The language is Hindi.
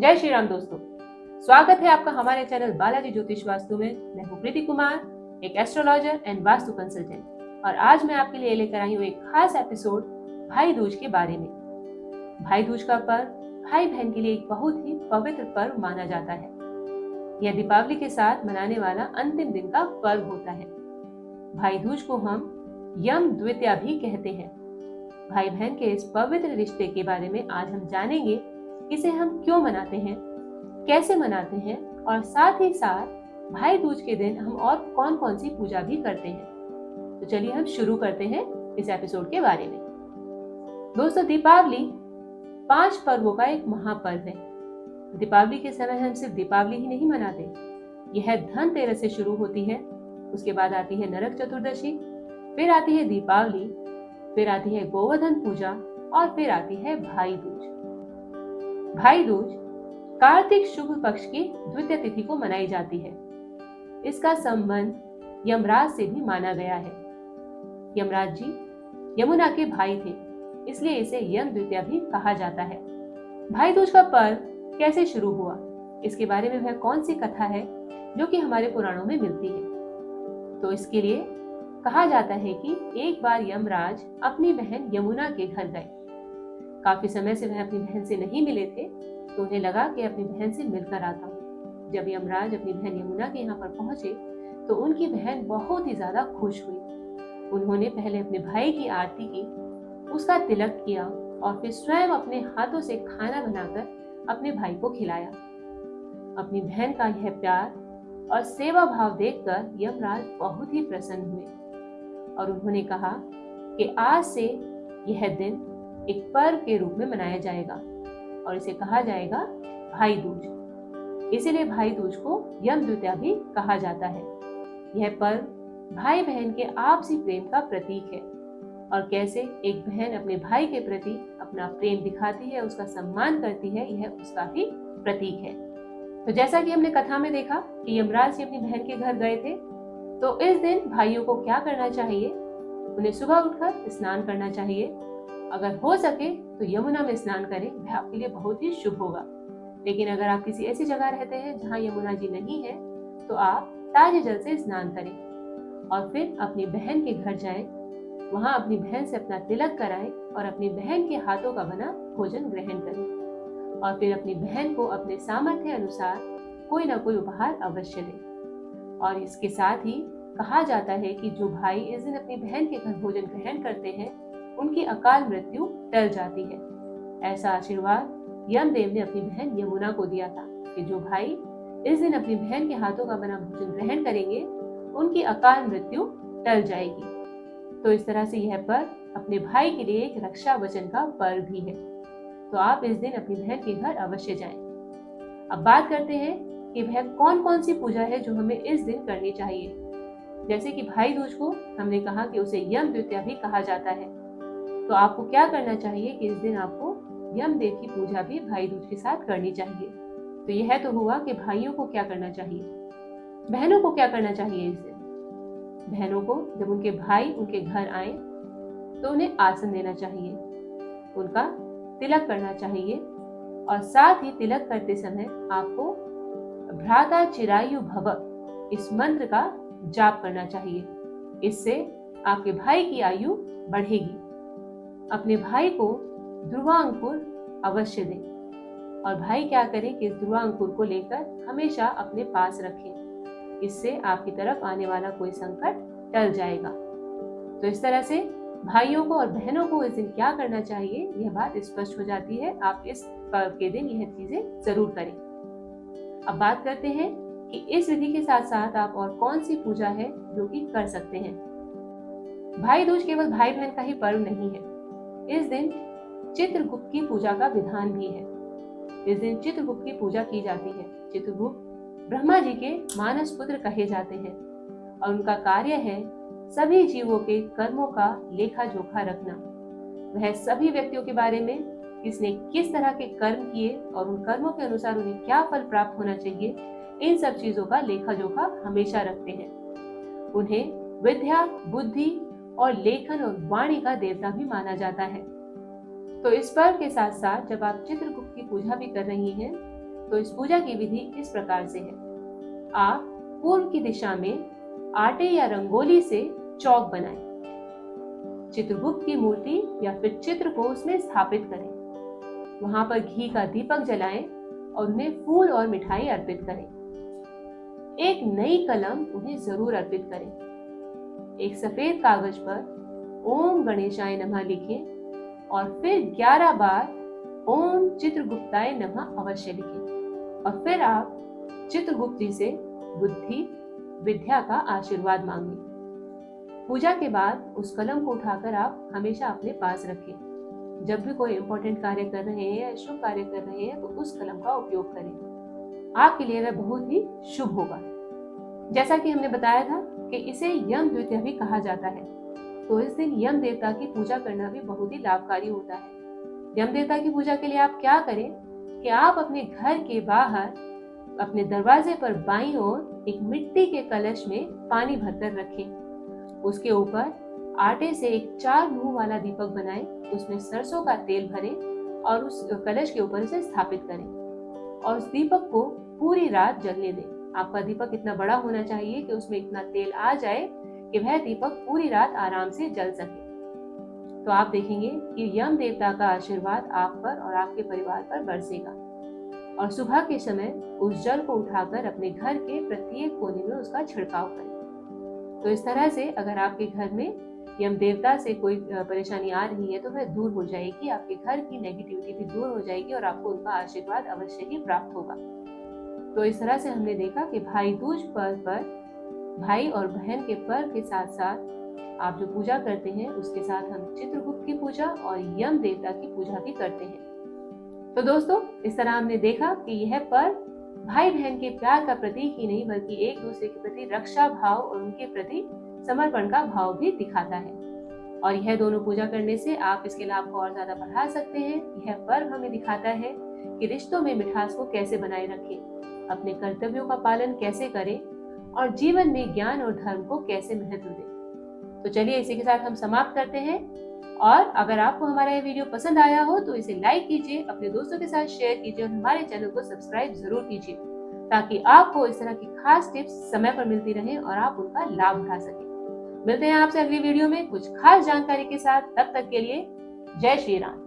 जय श्री राम दोस्तों, स्वागत है आपका हमारे चैनल बालाजी ज्योतिष वास्तु में। मैं हूँ प्रीति कुमार, एक एस्ट्रोलॉजर एंड वास्तु कंसल्टेंट, और आज मैं आपके लिए लेकर आई हूँ एक खास एपिसोड भाई दूज के बारे में। भाई दूज का पर्व भाई बहन के लिए एक बहुत ही पवित्र पर्व माना जाता है। यह दीपावली के साथ मनाने वाला अंतिम दिन का पर्व होता है। भाई दूज को हम यम द्वितीया भी कहते हैं। भाई बहन के इस पवित्र रिश्ते के बारे में आज हम जानेंगे। इसे हम क्यों मनाते हैं, कैसे मनाते हैं, और साथ ही साथ भाई दूज के दिन हम और कौन कौन सी पूजा भी करते हैं। तो चलिए हम शुरू करते हैं इस एपिसोड के बारे में। दोस्तों, दीपावली 5 पर्वों का एक महापर्व है। दीपावली के समय हम सिर्फ दीपावली ही नहीं मनाते। यह धनतेरस से शुरू होती है, उसके बाद आती है नरक चतुर्दशी, फिर आती है दीपावली, फिर आती है गोवर्धन पूजा, और फिर आती है भाई दूज। भाई दूज कार्तिक शुक्ल पक्ष की द्वितीय तिथि को मनाई जाती है। इसका संबंध यमराज से भी माना गया है। यमराज जी यमुना के भाई थे, इसलिए इसे यम द्वितीया भी कहा जाता है। भाई दूज का पर्व कैसे शुरू हुआ, इसके बारे में वह कौन सी कथा है जो कि हमारे पुराणों में मिलती है। तो इसके लिए कहा जाता है कि एक बार यमराज अपनी बहन यमुना के घर गए। काफी समय से वह अपनी बहन से नहीं मिले थे, तो उन्हें लगा कि अपनी बहन से मिलकर आता हूँ। जब यमराज अपनी बहन यमुना के यहाँ पर पहुंचे तो उनकी बहन बहुत ही ज्यादा खुश हुई। उन्होंने पहले अपने भाई की आरती की, उसका तिलक किया, और फिर स्वयं अपने हाथों से खाना बनाकर अपने भाई को खिलाया। अपनी बहन का यह प्यार और सेवा भाव देखकर यमराज बहुत ही प्रसन्न हुए, और उन्होंने कहा कि आज से यह दिन एक पर्व के रूप में मनाया जाएगा और इसे कहा जाएगा भाई दूज। इसीलिए भाई दूज को यम द्वितीया भी कहा जाता है। यह पर्व भाई बहन के आपसी प्रेम का प्रतीक है, और कैसे एक बहन अपने भाई के प्रति अपना प्रेम दिखाती है, उसका सम्मान करती है, यह उसका भी प्रतीक है। तो जैसा कि हमने कथा में देखा कि यमराज जी अपनी बहन के घर गए थे, तो इस दिन भाइयों को क्या करना चाहिए? उन्हें सुबह उठकर स्नान करना चाहिए। अगर हो सके तो यमुना में स्नान करें, वह आपके लिए बहुत ही शुभ होगा। लेकिन अगर आप किसी ऐसी जगह रहते हैं जहां यमुना जी नहीं है, तो आप ताजे जल से स्नान करें और फिर अपनी बहन के घर जाएं। वहां अपनी बहन से अपना तिलक कराएं और अपनी बहन के हाथों का बना भोजन ग्रहण करें, और फिर अपनी बहन को अपने सामर्थ्य अनुसार कोई ना कोई उपहार अवश्य दें। और इसके साथ ही कहा जाता है कि जो भाई इस दिन अपनी बहन के घर भोजन ग्रहण करते हैं, उनकी अकाल मृत्यु टल जाती है। ऐसा आशीर्वाद यमदेव ने अपनी बहन यमुना को दिया था कि जो भाई इस दिन अपनी बहन के हाथों का बना भोजन ग्रहण करेंगे, उनकी अकाल मृत्यु टल जाएगी। तो इस तरह से यह पर्व अपने भाई के लिए एक रक्षा वचन का पर्व भी है। तो आप इस दिन अपनी बहन के घर अवश्य जाएं। अब बात करते हैं कि वह कौन कौन सी पूजा है जो हमें इस दिन करनी चाहिए। जैसे कि भाई दूज को हमने कहा कि उसे यम द्वितीया भी कहा जाता है, तो आपको क्या करना चाहिए कि इस दिन आपको यमदेव की पूजा भी भाई दूज के साथ करनी चाहिए। तो यह तो हुआ कि भाइयों को क्या करना चाहिए। बहनों को क्या करना चाहिए इस दिन? बहनों को जब उनके भाई उनके घर आए तो उन्हें आसन देना चाहिए, उनका तिलक करना चाहिए, और साथ ही तिलक करते समय आपको भ्राता चिरायु भव इस मंत्र का जाप करना चाहिए। इससे आपके भाई की आयु बढ़ेगी। अपने भाई को ध्रुवांकुर अवश्य दें, और भाई क्या करें कि इस ध्रुवांकुर को लेकर हमेशा अपने पास रखें। इससे आपकी तरफ आने वाला कोई संकट टल जाएगा। तो इस तरह से भाइयों को और बहनों को इस दिन क्या करना चाहिए, यह बात स्पष्ट हो जाती है। आप इस पर्व के दिन यह चीजें जरूर करें। अब बात करते हैं कि इस विधि के साथ साथ आप और कौन सी पूजा है जो कि कर सकते हैं। भाई दूज केवल भाई बहन का ही पर्व नहीं है। इस दिन चित्रगुप्त की पूजा का विधान भी है। इस दिन चित्रगुप्त की पूजा की जाती है। चित्रगुप्त ब्रह्मा जी के मानस पुत्र कहे जाते हैं, और उनका कार्य है सभी जीवों के कर्मों का लेखा जोखा रखना। वह सभी व्यक्तियों के बारे में किसने किस तरह के कर्म किए और उन कर्मों के अनुसार उन्हें क्या फल प्राप्त होना चाहिए, इन सब चीजों का लेखा जोखा हमेशा रखते हैं। उन्हें विद्या, बुद्धि और लेखन और वाणी का देवता भी माना जाता है। तो इस पर्व के साथ साथ जब आप चित्रगुप्त की पूजा भी कर रही हैं, तो इस पूजा की विधि इस प्रकार से है। आप पूर्व की दिशा में आटे या रंगोली से चौक बनाएं। चित्रगुप्त की मूर्ति या फिर चित्र को उसमें स्थापित करें। वहां पर घी का दीपक जलाएं और उन्हें फूल और मिठाई अर्पित करें। एक नई कलम उन्हें जरूर अर्पित करें। एक सफेद कागज पर ओम गणेशाय नमः लिखें और फिर 11 बार ओम चित्रगुप्ताय नमः अवश्य लिखें। और फिर आप चित्रगुप्त जी से बुद्धि विद्या का आशीर्वाद मांगे। पूजा के बाद उस कलम को उठाकर आप हमेशा अपने पास रखें। जब भी कोई इंपॉर्टेंट कार्य कर रहे हैं या शुभ कार्य कर रहे हैं तो उस कलम का उपयोग करें। आपके लिए वह बहुत ही शुभ होगा। जैसा कि हमने बताया था कि इसे यम द्वितीया भी कहा जाता है, तो इस दिन यम देवता की पूजा करना भी बहुत ही लाभकारी होता है। यम देवता की पूजा के लिए आप क्या करें कि आप अपने घर के बाहर अपने दरवाजे पर बाईं ओर एक मिट्टी के कलश में पानी भरकर रखें। उसके ऊपर आटे से एक 4 मुंह वाला दीपक बनाएं, उसमें सरसों का तेल भरें और उस कलश के ऊपर इसे स्थापित करें और उस दीपक को पूरी रात जलने दें। आपका दीपक इतना बड़ा होना चाहिए कि उसमें इतना तेल आ जाए कि वह दीपक पूरी रात आराम से जल सके। तो आप देखेंगे कि यम देवता का आशीर्वाद आप पर और आपके परिवार पर बरसेगा। और सुबह के समय उस जल को उठाकर अपने घर के प्रत्येक कोने में उसका छिड़काव करें। तो इस तरह से अगर आपके घर में यम देवता से कोई परेशानी आ रही है तो वह दूर हो जाएगी, आपके घर की नेगेटिविटी भी दूर हो जाएगी और आपको उनका आशीर्वाद अवश्य ही प्राप्त होगा। तो इस तरह से हमने देखा कि भाई दूज पर्व पर भाई और बहन के पर्व के साथ साथ आप जो पूजा करते हैं उसके साथ हम चित्रगुप्त की पूजा और यम देवता की पूजा भी करते हैं। तो दोस्तों, इस तरह हमने देखा कि यह पर्व भाई बहन के प्यार का प्रतीक ही नहीं बल्कि एक दूसरे के प्रति रक्षा भाव और उनके प्रति समर्पण का भाव भी दिखाता है। और यह दोनों पूजा करने से आप इसके लाभ को और ज्यादा बढ़ा सकते हैं। यह पर्व हमें दिखाता है कि रिश्तों में मिठास को कैसे बनाए रखें, अपने कर्तव्यों का पालन कैसे करें और जीवन में ज्ञान और धर्म को कैसे महत्व दें। तो चलिए इसी के साथ हम समाप्त करते हैं। और अगर आपको हमारा ये वीडियो पसंद आया हो तो इसे लाइक कीजिए, अपने दोस्तों के साथ शेयर कीजिए और हमारे चैनल को सब्सक्राइब जरूर कीजिए ताकि आपको इस तरह की खास टिप्स समय पर मिलती रहें और आप उनका लाभ उठा सकें। मिलते हैं आपसे अगली वीडियो में कुछ खास जानकारी के साथ। तब तक के लिए जय श्री राम।